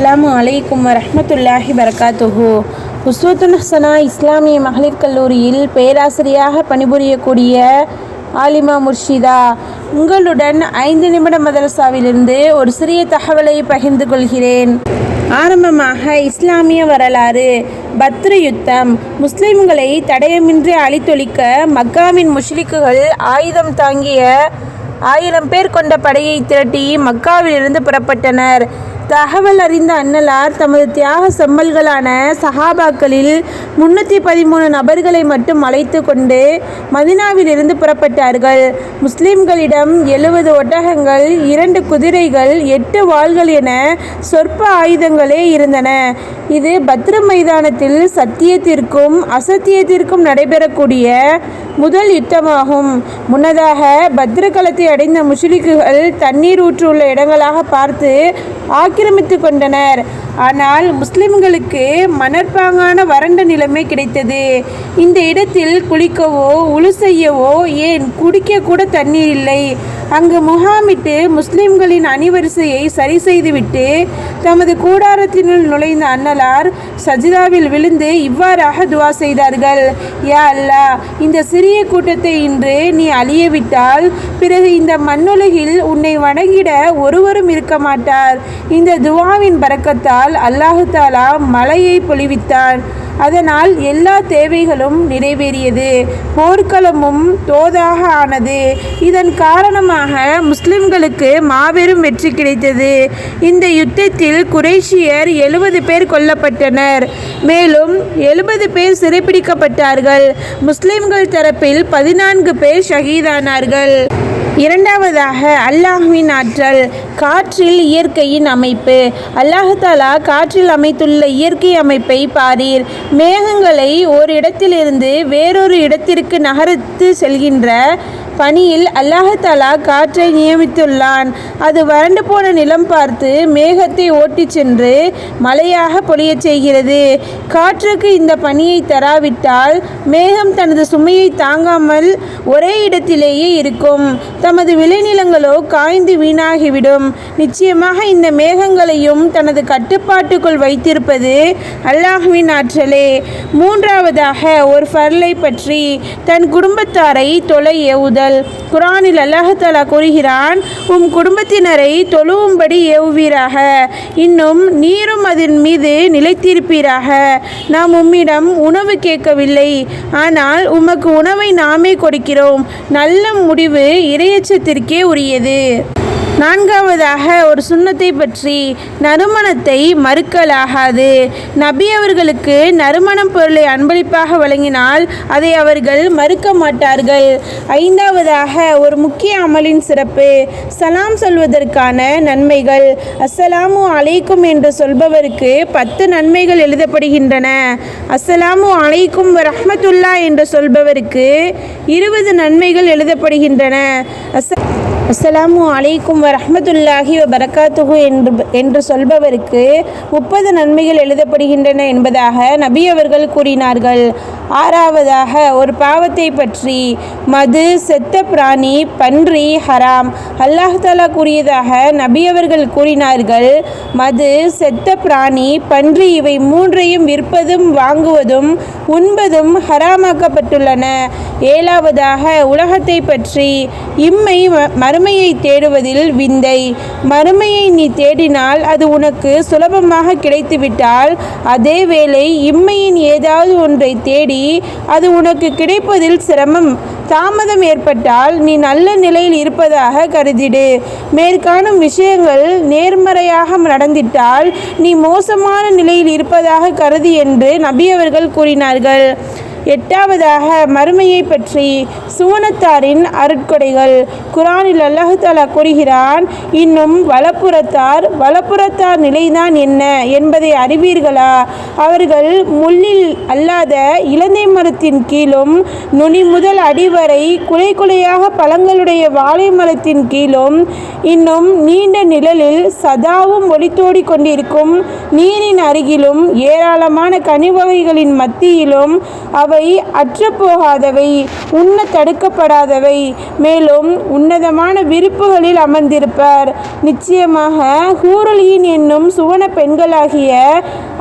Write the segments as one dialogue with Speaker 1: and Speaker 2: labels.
Speaker 1: அஸ்ஸலாமு அலைக்கும் வரஹ்மத்துல்லாஹி வரகாத்துஹு. உஸ்வத்துன் ஹஸனா இஸ்லாமிய மகளிர் கல்லூரியில் பேராசிரியராக பணிபுரியக்கூடிய ஆலிமா முர்ஷிதா உங்களுடன் 5 நிமிட மதரசாவிலிருந்து ஒரு சிறிய தகவலை பகிர்ந்து கொள்கிறேன். ஆரம்பமாக இஸ்லாமிய வரலாறு. பத்ர் யுத்தம். முஸ்லிம்களை தடயமின்றி அழித்தொழிக்க மக்காவின் முஷ்ரிக்குகள் ஆயுதம் தாங்கிய 1000 பேர் கொண்ட படையை திரட்டி மக்காவிலிருந்து புறப்பட்டனர். தகவல் அறிந்த அன்னலார் தமது தியாக செம்மல்களான சஹாபாக்களில் 313 நபர்களை மட்டும் அழைத்து கொண்டு மதினாவிலிருந்து புறப்பட்டார்கள். முஸ்லிம்களிடம் 70 ஒட்டகங்கள், 2 குதிரைகள், 8 வாள்கள் என சொற்ப ஆயுதங்களே இருந்தன. இது பத்ர் மைதானத்தில் சத்தியத்திற்கும் அசத்தியத்திற்கும் நடைபெறக்கூடிய முதல் யுத்தமாகும். முன்னதாக பத்ர் களத்தை அடைந்த முஷ்ரிக்குகள் தண்ணீர் ஊற்றுள்ள இடங்களாக பார்த்து ஆக்கிரமித்து கொண்டனர். ஆனால் முஸ்லிம்களுக்கு மணற்பாங்கான வறண்ட நிலைமை கிடைத்தது. இந்த இடத்தில் குளிக்கவோ உழு செய்யவோ ஏன் குடிக்க கூட தண்ணீர் இல்லை. அங்கு முகாமிட்டு முஸ்லிம்களின் அணிவரிசையை சரி செய்துவிட்டு தமது கூடாரத்தினுள் நுழைந்த அன்னலார் சஜிதாவில் விழுந்து இவ்வாறாக துவா செய்தார்கள். யா அல்லாஹ், இந்த சிறிய கூட்டத்தை இன்று நீ அழியவிட்டால் பிறகு இந்த மண்ணுலகில் உன்னை வணங்கிட ஒருவரும் இருக்க மாட்டார். இந்த துவாவின் பரக்கத்தால் அல்லாஹு தாலா மழையை பொழிவித்தான். அதனால் எல்லா தேவைகளும் நிறைவேறியது. போர்க்களமும் தோதாக ஆனது. இதன் காரணமாக முஸ்லிம்களுக்கு மாபெரும் வெற்றி கிடைத்தது. இந்த யுத்தத்தில் குறைஷியர் 70 பேர் கொல்லப்பட்டனர். மேலும் 70 பேர் சிறைப்பிடிக்கப்பட்டார்கள். முஸ்லிம்கள் தரப்பில் 14 பேர் ஷஹீதானார்கள். இரண்டாவதாக அல்லாஹ்வின் ஆற்றல். காற்றில் இயற்கையின் அமைப்பு. அல்லாஹ் தாலா காற்றில் அமைத்துள்ள இயற்கை அமைப்பை பாரீர். மேகங்களை ஒரு இடத்திலிருந்து வேறொரு இடத்திற்கு நகர்த்து செல்கின்ற பணியில் அல்லாஹ் தாலா காற்றை நியமித்துள்ளான். அது வறண்டு போன நிலம் பார்த்து மேகத்தை ஓட்டிச் சென்று மழையாக பொழியச் செய்கிறது. காற்றுக்கு இந்த பணியை தராவிட்டால் மேகம் தனது சுமையை தாங்காமல் ஒரே இடத்திலேயே இருக்கும். தமது விளைநிலங்களோ காய்ந்து வீணாகிவிடும். நிச்சயமாக இந்த மேகங்களையும் தனது கட்டுப்பாட்டுக்குள் வைத்திருப்பது அல்லாஹ்வின் ஆற்றலே. மூன்றாவதாக ஒரு ஃபர்லை பற்றி தன் குடும்பத்தாரை தொலை ஏவுதல். குர்ஆனில் அல்லாஹ் தஆலா கூறுகிறான், உம் குடும்பத்தினரை தொழுவும்படி ஏவுவீராக, இன்னும் நீரும் அதன் மீது நிலைத்திருப்பீராக. நாம் உம்மிடம் உணவு கேட்கவில்லை, ஆனால் உமக்கு உணவை நாமே கொடுக்கிறோம். நல்ல முடிவு இறையச்சத்திற்கே உரியது. நான்காவதாக ஒரு சுன்னத்தை பற்றி நறுமணத்தை மறுக்கலாகாது. நபி அவர்களுக்கு நறுமணம் பொருளை அன்பளிப்பாக வழங்கினால் அதை அவர்கள் மறுக்க மாட்டார்கள். ஐந்தாவதாக ஒரு முக்கிய அமலின் சிறப்பு. சலாம் சொல்வதற்கான நன்மைகள். அஸ்ஸலாமு அலைக்கும் என்று சொல்பவருக்கு 10 நன்மைகள் எழுதப்படுகின்றன. அஸ்ஸலாமு அலைக்கும் வரஹ்மத்துல்லாஹ் என்று சொல்பவருக்கு 20 நன்மைகள் எழுதப்படுகின்றன. அஸ்ஸலாமு அலைக்கும் வரஹ்மத்துல்லாஹி வபரகாத்துஹு என்று சொல்பவருக்கு 30 நன்மைகள் எழுதப்படுகின்றன என்பதாக நபி அவர்கள் கூறினார்கள். ஆறாவதாக ஒரு பாவத்தை பற்றி. மது, செத்த பிராணி, பன்றி ஹராம். அல்லாஹ் தஆலா கூறியதாக நபி அவர்கள் கூறினார்கள், மது, செத்த பிராணி, பன்றி இவை 3ஐயும் விற்பதும் வாங்குவதும் உண்பதும் ஹராமாக்கப்பட்டுள்ளன. ஏழாவதாக உலகத்தை பற்றி. இம்மை மறுமையை தேடுவதில் விந்தை. மறுமையை நீ தேடினால் அது உனக்கு சுலபமாக கிடைத்துவிட்டால், அதே வேளை இம்மையின் ஏதாவது ஒன்றை தேடி அது உனக்கு கிடைப்பதில் சிரமம் தாமதம் ஏற்பட்டால் நீ நல்ல நிலையில் இருப்பதாக கருதிடு. மேற்காணும் விஷயங்கள் நேர்மறையாக நடந்திட்டால் நீ மோசமான நிலையில் இருப்பதாக கருதி என்று நபி அவர்கள் கூறினார்கள். எட்டாவதாக மறுமையை பற்றி. சுவனத்தாரின் அருட்கொடைகள். குர்ஆனில் அல்லாஹ் தஆலா கூறுகிறான், இன்னும் வலப்புறத்தார் நிலைதான் என்ன என்பதை அறிவீர்களா? அவர்கள் முள்ளில் அல்லாத இலந்தை மரத்தின் கீழும் நுனி முதல் அடிவரை குலை குலையாக பழங்களுடைய வாழை மரத்தின் கீழும் இன்னும் நீண்ட நிழலில் சதாவும் ஒளித்தோடி கொண்டிருக்கும் நீரின் அருகிலும் ஏராளமான கனி வகைகளின் மத்தியிலும் அவர் அவை அற்றுப்போகாதவை, உண்ண தடுக்கப்படாதவை, மேலும் உன்னதமான விருப்புகளில் அமர்ந்திருப்பர். நிச்சயமாக ஹூருல்-ஈன் என்னும் சுவன பெண்களாகிய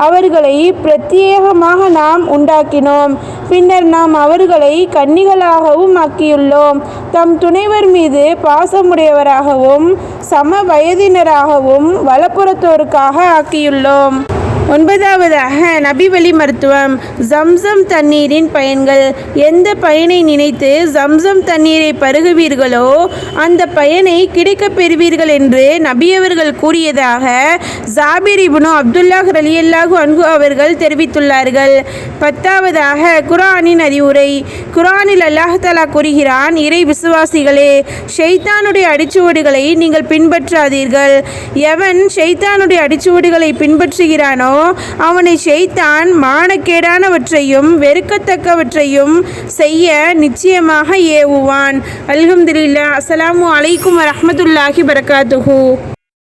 Speaker 1: அவர்களை பிரத்யேகமாக நாம் உண்டாக்கினோம். பின்னர் நாம் அவர்களை கன்னிகளாகவும் ஆக்கியுள்ளோம். தம் துணைவர் மீது பாசமுடையவராகவும் சம வயதினராகவும் வலப்புறத்தோருக்காக ஆக்கியுள்ளோம். 9வதாக நபி வழி மருத்துவம். ஜம்சம் தண்ணீரின் பயன்கள். எந்த பயனை நினைத்து ஜம்சம் தண்ணீரை பருகுவீர்களோ அந்த பயனை கிடைக்கப் பெறுவீர்கள் என்று நபியவர்கள் கூறியதாக ஜாபிர் இப்னு அப்துல்லாஹ் ரலியல்லாஹு அன்ஹு அவர்கள் தெரிவித்துள்ளார்கள். 10வதாக குர்ஆனின் அறிவுரை. குர்ஆனில் அல்லாஹ் தஆலா கூறுகிறான், இறை விசுவாசிகளே, ஷைத்தானுடைய அடிச்சுவடுகளை நீங்கள் பின்பற்றாதீர்கள். எவன் ஷைத்தானுடைய அடிச்சுவடுகளை பின்பற்றுகிறானோ அவனை ஷைத்தான் மானக்கேடானவற்றையும் வெறுக்கத்தக்கவற்றையும் செய்ய நிச்சயமாக ஏவுவான். அல்ஹம்துலில்லாஹ். அஸ்ஸலாமு அலைக்கும் வரஹ்மத்துல்லாஹி வபரகாத்துஹு.